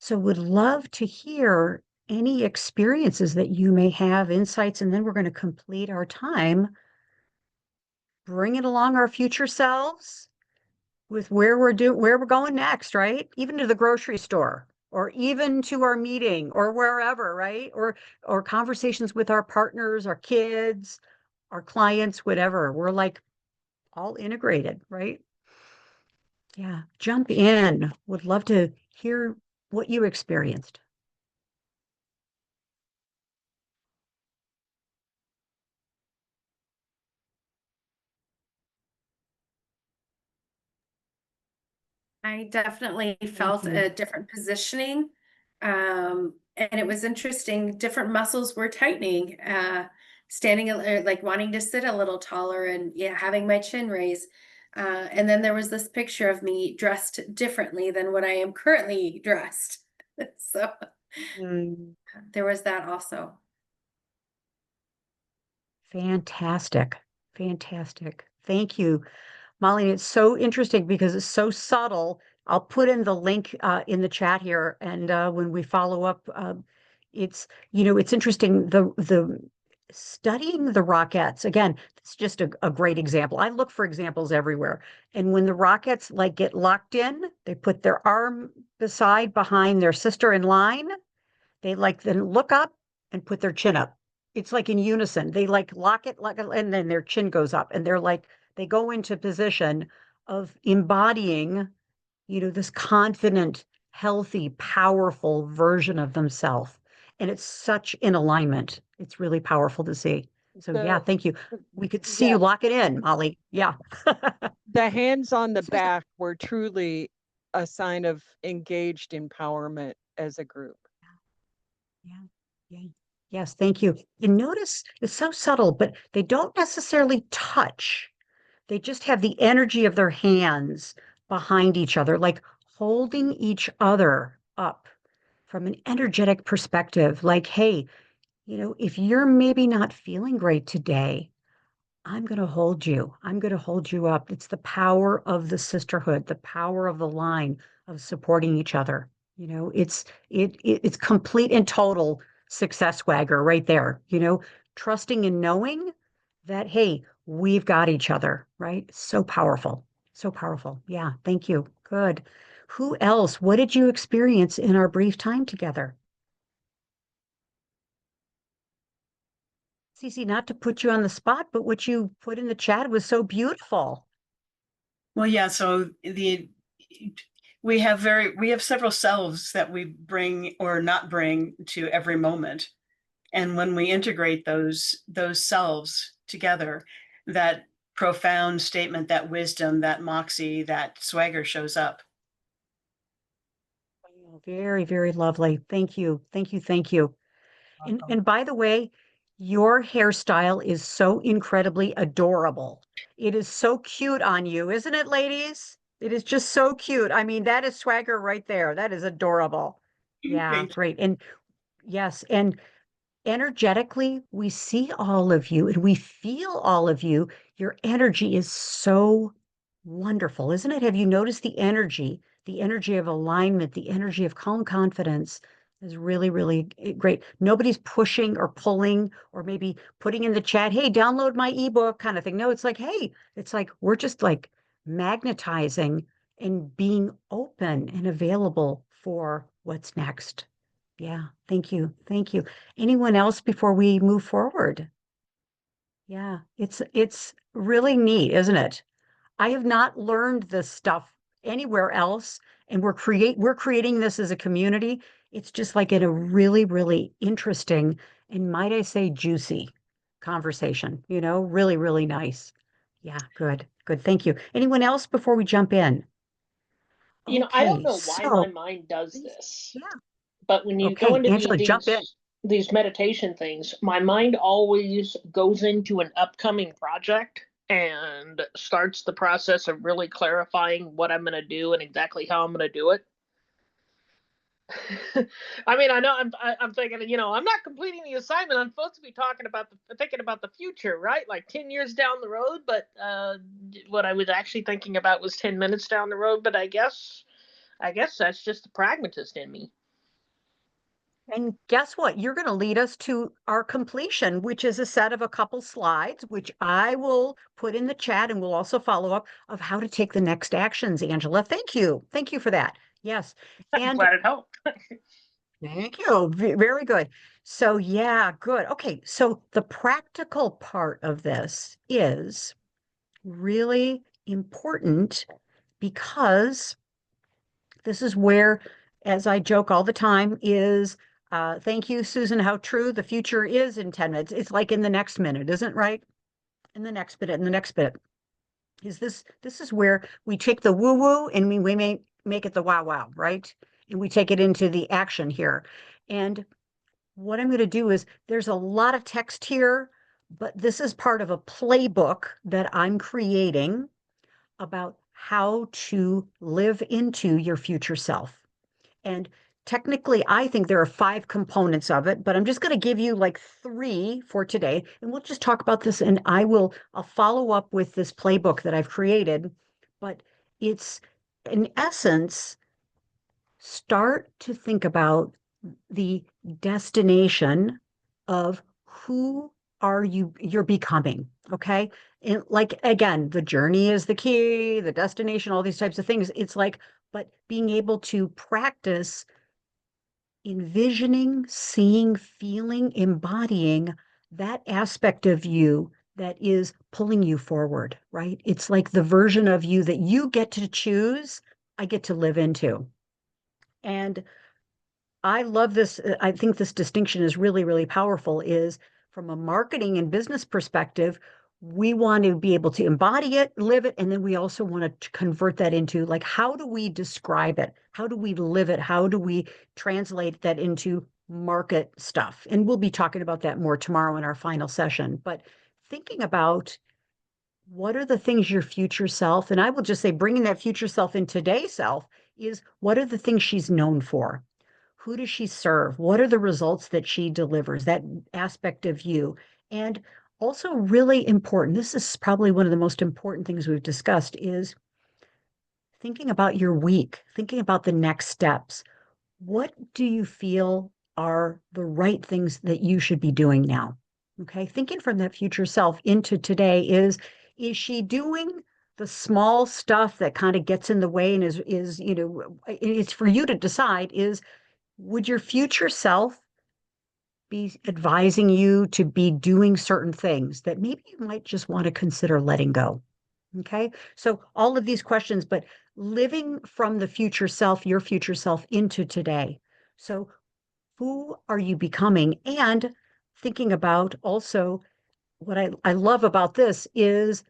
Speaker 1: So would love to hear any experiences that you may have, insights, and then we're going to complete our time, bringing along our future selves with where we're going next, right? Even to the grocery store or even to our meeting or wherever, right? Or conversations with our partners, our kids, our clients, whatever. We're like all integrated, right? Yeah. Jump in. Would love to hear what you experienced.
Speaker 8: I definitely felt
Speaker 1: you.
Speaker 8: a different positioning. And it was interesting, different muscles were tightening, standing like wanting to sit a little taller and yeah, having my chin raised. And then there was this picture of me dressed differently than what I am currently dressed. So
Speaker 1: Mm,
Speaker 8: there was that also.
Speaker 1: fantastic. Fantastic. Thank you. Molly, it's so interesting because it's so subtle. I'll put in the link in the chat here, and when we follow up, it's interesting the studying the Rockettes again. It's just a great example. I look for examples everywhere, and when the Rockettes like get locked in, they put their arm behind their sister in line. They like then look up and put their chin up. It's like in unison. They like lock it, and then their chin goes up, and they're like they go into position of embodying, this confident, healthy, powerful version of themselves. And it's such in alignment. It's really powerful to see. So yeah,
Speaker 2: The,
Speaker 1: thank you. We could see you
Speaker 2: yes,
Speaker 1: lock it in, Molly. Yeah.
Speaker 2: the hands on the
Speaker 1: This was
Speaker 2: back were truly a sign of engaged empowerment as a group.
Speaker 1: yeah, yeah. Yes, thank you. And notice it's so subtle, but they don't necessarily touch. They just have the energy of their hands behind each other, like holding each other up from an energetic perspective. Like, hey, if you're maybe not feeling great today, I'm going to hold you. I'm going to hold you up. It's the power of the sisterhood, the power of the line of supporting each other. It's complete and total success swagger right there. Trusting and knowing that hey, we've got each other, right? So powerful. So powerful. Yeah, thank you. Good. Who else? What did you experience in our brief time together? Cece, not to put you on the spot, but what you put in the chat was so beautiful.
Speaker 9: Well, yeah, so we have several selves that we bring or not bring to every moment. And when we integrate those selves together, that profound statement, that wisdom, that moxie, that swagger shows up.
Speaker 1: Oh, very, very lovely. Thank you. Thank you. Thank you. And by the way, your hairstyle is so incredibly adorable. It is so cute on you, isn't it, ladies? It is just so cute. I mean, that is swagger right there. That is adorable. Yeah,
Speaker 9: Thank you.
Speaker 1: great. And yes, and energetically, we see all of you and we feel all of you. Your energy is so wonderful, isn't it? Have you noticed the energy of alignment, the energy of calm confidence, is really, really great. Nobody's pushing or pulling or maybe putting in the chat, hey, download my ebook kind of thing. No, it's like, hey, it's like we're just like magnetizing and being open and available for what's next. Yeah, thank you. Thank you. Anyone else before we move forward? Yeah, it's really neat, isn't it? I have not learned this stuff anywhere else, and we're creating this as a community. It's just like in a really, really interesting and might I say juicy conversation, really, really nice. Yeah, good, good. Thank you. Anyone else before we jump in?
Speaker 3: I don't
Speaker 1: Okay,
Speaker 3: know why my
Speaker 1: so
Speaker 3: mind does this,
Speaker 1: yeah.
Speaker 3: but when you go
Speaker 1: Okay,
Speaker 3: into
Speaker 1: Angela, jump in.
Speaker 3: these meditation things, my mind always goes into an upcoming project and starts the process of really clarifying what I'm going to do and exactly how I'm going to do it. I mean, I know I'm thinking, I'm not completing the assignment. I'm supposed to be thinking about the future, right? Like 10 years down the road. But what I was actually thinking about was 10 minutes down the road. But I guess that's just the pragmatist in me.
Speaker 1: And guess what? You're going to lead us to our completion, which is a set of a couple slides, which I will put in the chat and we'll also follow up of how to take the next actions, Angela. Thank you. Thank you for that. Yes.
Speaker 3: I'm
Speaker 1: And
Speaker 3: glad it helped.
Speaker 1: thank you. Very good. So, yeah, good. Okay. So, the practical part of this is really important because this is where, as I joke all the time, is thank you, Susan, how true the future is in 10 minutes. It's like in the next minute, isn't it right? In the next minute, in the next bit. This is where we take the woo-woo and we make it the wow-wow, right? And we take it into the action here. And what I'm going to do is there's a lot of text here, but this is part of a playbook that I'm creating about how to live into your future self. And technically, I think there are 5 components of it, but I'm just going to give you like 3 for today. And we'll just talk about this and I'll follow up with this playbook that I've created. But it's in essence, start to think about the destination of who you're becoming. Okay. And like, again, the journey is the key, the destination, all these types of things. It's like, but being able to practice envisioning, seeing, feeling, embodying that aspect of you that is pulling you forward, right? It's like the version of you that you get to choose, I get to live into. And I love this. I think this distinction is really, really powerful, is from a marketing and business perspective, we want to be able to embody it, live it, and then we also want to convert that into like, how do we describe it? How do we live it? How do we translate that into market stuff? And we'll be talking about that more tomorrow in our final session. But thinking about what are the things your future self, and I will just say bringing that future self in today's self is what are the things she's known for? Who does she serve? What are the results that she delivers? That aspect of you. And also really important, this is probably one of the most important things we've discussed, is thinking about your week, thinking about the next steps. What do you feel are the right things that you should be doing now? Okay, thinking from that future self into today is she doing the small stuff that kind of gets in the way and is it's for you to decide, is would your future self be advising you to be doing certain things that maybe you might just want to consider letting go? Okay. So all of these questions, but living from the future self, your future self into today. So who are you becoming? And thinking about also what I love about this is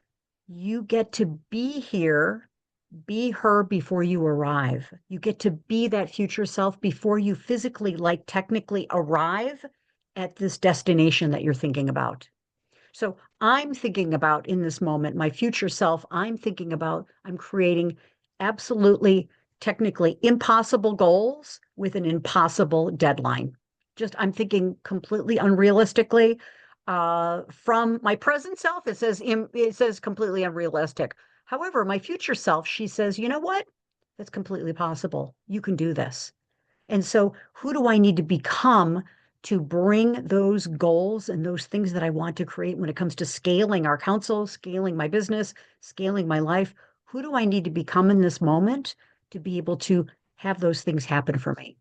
Speaker 1: you get to be here, be her before you arrive. You get to be that future self before you physically, like technically arrive at this destination that you're thinking about. So I'm thinking about in this moment, my future self, I'm creating absolutely technically impossible goals with an impossible deadline. I'm thinking completely unrealistically. From my present self, it says completely unrealistic. However, my future self, she says, you know what? That's completely possible. You can do this. And so who do I need to become to bring those goals and those things that I want to create when it comes to scaling our council, scaling my business, scaling my life? Who do I need to become in this moment to be able to have those things happen for me?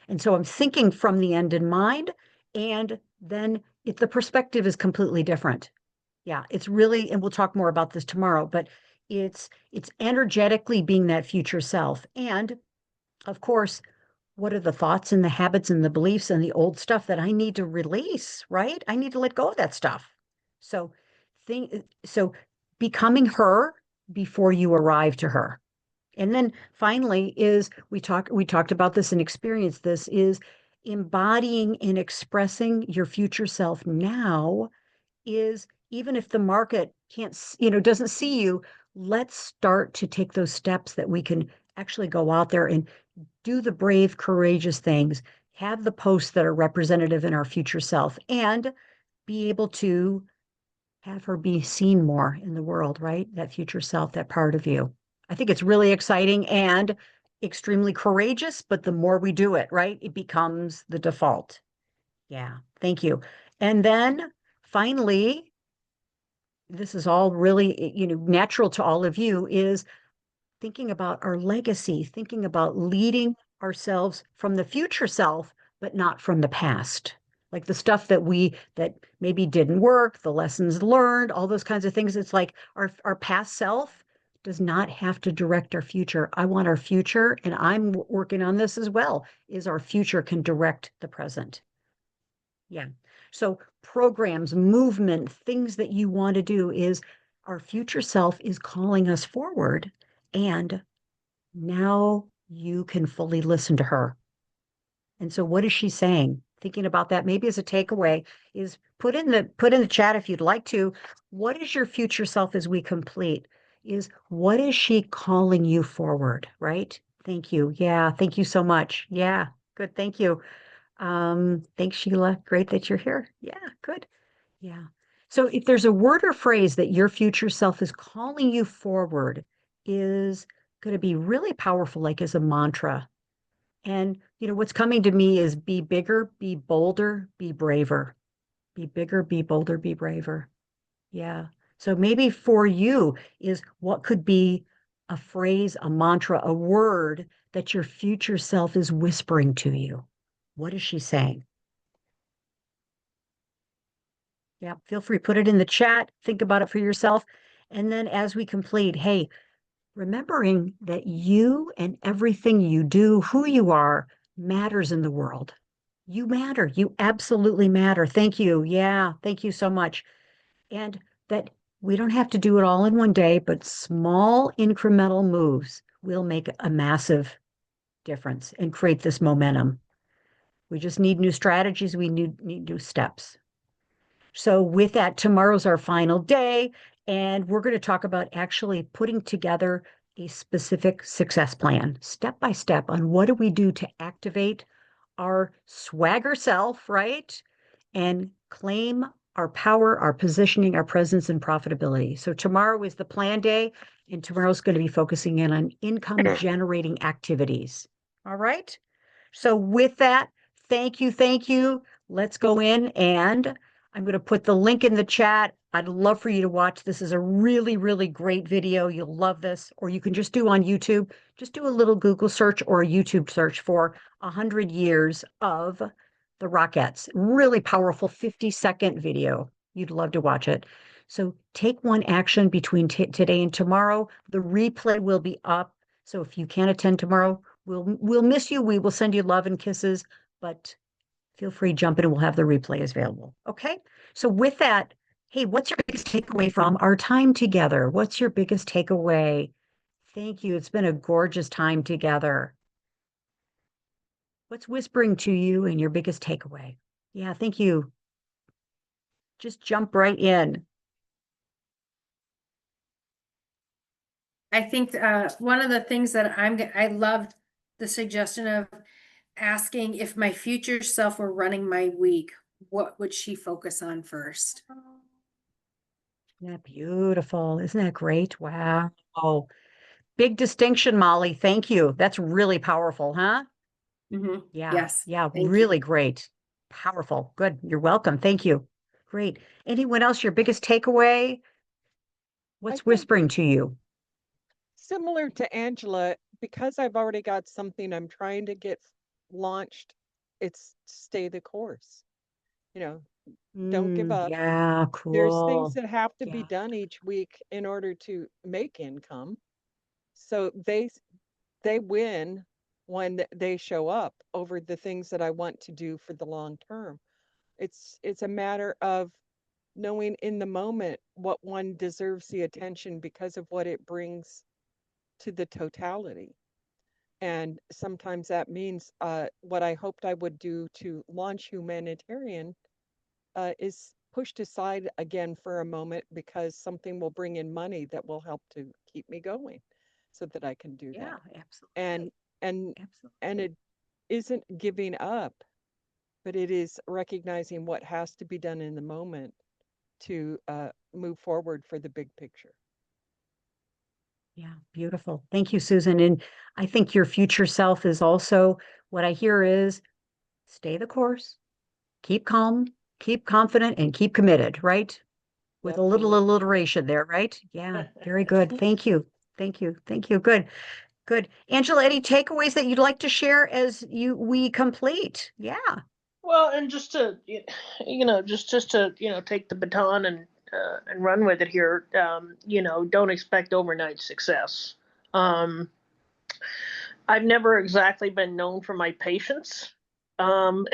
Speaker 1: And so I'm thinking from the end in mind, and then if the perspective is completely different. Yeah, it's really, and we'll talk more about this tomorrow, but it's energetically being that future self. And of course, what are the thoughts and the habits and the beliefs and the old stuff that I need to release, right? I need to let go of that stuff. So so becoming her before you arrive to her. And then finally is we talked about this and experienced this is embodying and expressing your future self now is even if the market can't, doesn't see you, let's start to take those steps that we can actually go out there and do the brave, courageous things, have the posts that are representative in our future self, and be able to have her be seen more in the world, right? That future self, that part of you. I think it's really exciting and extremely courageous, but the more we do it, right, it becomes the default. Yeah, thank you. And then finally, this is all really, natural to all of you, is thinking about our legacy, thinking about leading ourselves from the future self, but not from the past. Like the stuff that maybe didn't work, the lessons learned, all those kinds of things. It's like our past self does not have to direct our future. I want our future, and I'm working on this as well, is our future can direct the present. Yeah. So programs, movement, things that you want to do is our future self is calling us forward. And now you can fully listen to her. And so what is she saying? Thinking about that maybe as a takeaway is put in the chat if you'd like to. What is your future self as we complete? Is what is she calling you forward, right? Thank you. Yeah, thank you so much. Yeah, good. Thank you. Thanks, Sheila. Great that you're here. Yeah, good. Yeah. So if there's a word or phrase that your future self is calling you forward, is going to be really powerful, like as a mantra. And, what's coming to me is be bigger, be bolder, be braver. Be bigger, be bolder, be braver. Yeah. So maybe for you is what could be a phrase, a mantra, a word that your future self is whispering to you. What is she saying? Yeah, feel free, put it in the chat, think about it for yourself. And then as we complete, hey, remembering that you and everything you do, who you are, matters in the world. You matter. You absolutely matter. Thank you. Yeah, thank you so much. And that we don't have to do it all in one day, but small incremental moves will make a massive difference and create this momentum. We just need new strategies. We need new steps. So with that, tomorrow's our final day, and we're going to talk about actually putting together a specific success plan, step by step, on what do we do to activate our swagger self, right? And claim our power, our positioning, our presence, and profitability. So tomorrow is the plan day, and tomorrow's going to be focusing in on income generating activities. All right. So with that, thank you. Thank you. Let's go in, and I'm going to put the link in the chat. I'd love for you to watch. This is a really, really great video. You'll love this. Or you can just do on YouTube, just do a little Google search or a YouTube search for 100 years of the Rockettes. Really powerful 50-second video. You'd love to watch it. So take one action between today and tomorrow. The replay will be up. So if you can't attend tomorrow, we'll miss you. We will send you love and kisses, but feel free, jump in and we'll have the replay available. Okay. So with that, hey, what's your biggest takeaway from our time together? What's your biggest takeaway? Thank you. It's been a gorgeous time together. What's whispering to you and your biggest takeaway? Yeah, thank you. Just jump right in.
Speaker 8: I think one of the things that I loved the suggestion of asking if my future self were running my week, what would she focus on first?
Speaker 1: Isn't that beautiful? Isn't that great? Wow. Oh, big distinction, Molly. Thank you. That's really powerful, huh? Yeah.
Speaker 8: Yes.
Speaker 1: Yeah.
Speaker 8: Thank you.
Speaker 1: Really great. Powerful. Good. You're welcome. Thank you. Great. Anyone else, your biggest takeaway? What's
Speaker 2: think
Speaker 1: whispering to you?
Speaker 2: similar to Angela, because I've already got something I'm trying to get launched, it's stay the course. You know, don't give up.
Speaker 1: Yeah,
Speaker 2: There's things
Speaker 1: cool.
Speaker 2: that have to be
Speaker 1: Yeah.
Speaker 2: done each week in order to make income. So they win when they show up over the things that I want to do for the long term. It's a matter of knowing in the moment what one deserves the attention because of what it brings to the totality. And sometimes that means what I hoped I would do to launch humanitarian is pushed aside again for a moment because something will bring in money that will help to keep me going so that I can do
Speaker 1: Yeah,
Speaker 2: that.
Speaker 1: absolutely.
Speaker 2: And
Speaker 1: Absolutely.
Speaker 2: it isn't giving up, but it is recognizing what has to be done in the moment to move forward for the big picture.
Speaker 1: Yeah, beautiful. Thank you, Susan. And I think your future self is also what I hear is stay the course, keep calm, keep confident, and keep committed, right? With a little
Speaker 2: Absolutely.
Speaker 1: alliteration there, right? Yeah, very good. Thank you. Thank you. Thank you. Good. Good. Angela, any takeaways that you'd like to share as we complete? Yeah.
Speaker 3: Well, and just to just to take the baton and run with it here. Don't expect overnight success. Um, I've never exactly been known for my patience. Um,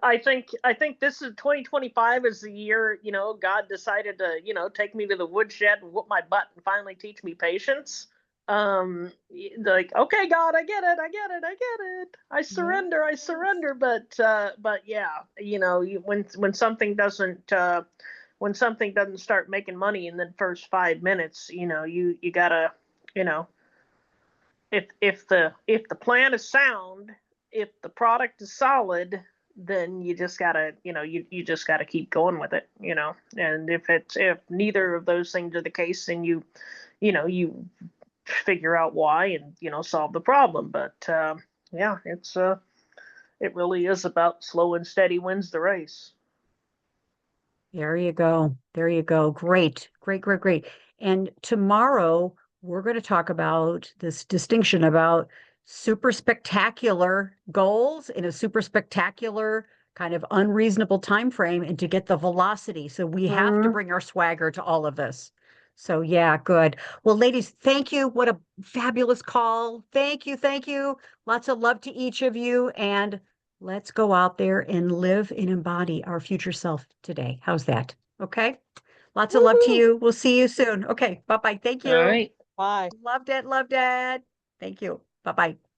Speaker 3: I think this is 2025 is the year, God decided to, take me to the woodshed and whoop my butt and finally teach me patience. Like, okay, God, I get it, I get it, I get it. I surrender. But yeah, when something doesn't start making money in the first 5 minutes, you gotta, you know, if the plan is sound, if the product is solid, then you just gotta you just gotta keep going with it. And if neither of those things are the case, then you figure out why and solve the problem. But yeah, it really is about slow and steady wins the race.
Speaker 1: There you go. There you go. Great. Great, great, great. And tomorrow we're going to talk about this distinction about super spectacular goals in a super spectacular kind of unreasonable time frame and to get the velocity. So we have to bring our swagger to all of this. So yeah, good. Well, ladies, thank you. What a fabulous call. Thank you. Thank you. Lots of love to each of you. And let's go out there and live and embody our future self today. How's that? Okay. Lots of love to
Speaker 2: Woohoo!
Speaker 1: you. We'll see you soon. Okay. Bye bye. Thank
Speaker 3: All
Speaker 1: you.
Speaker 3: right.
Speaker 2: Bye.
Speaker 1: Loved it. Loved it. Thank you. Bye bye.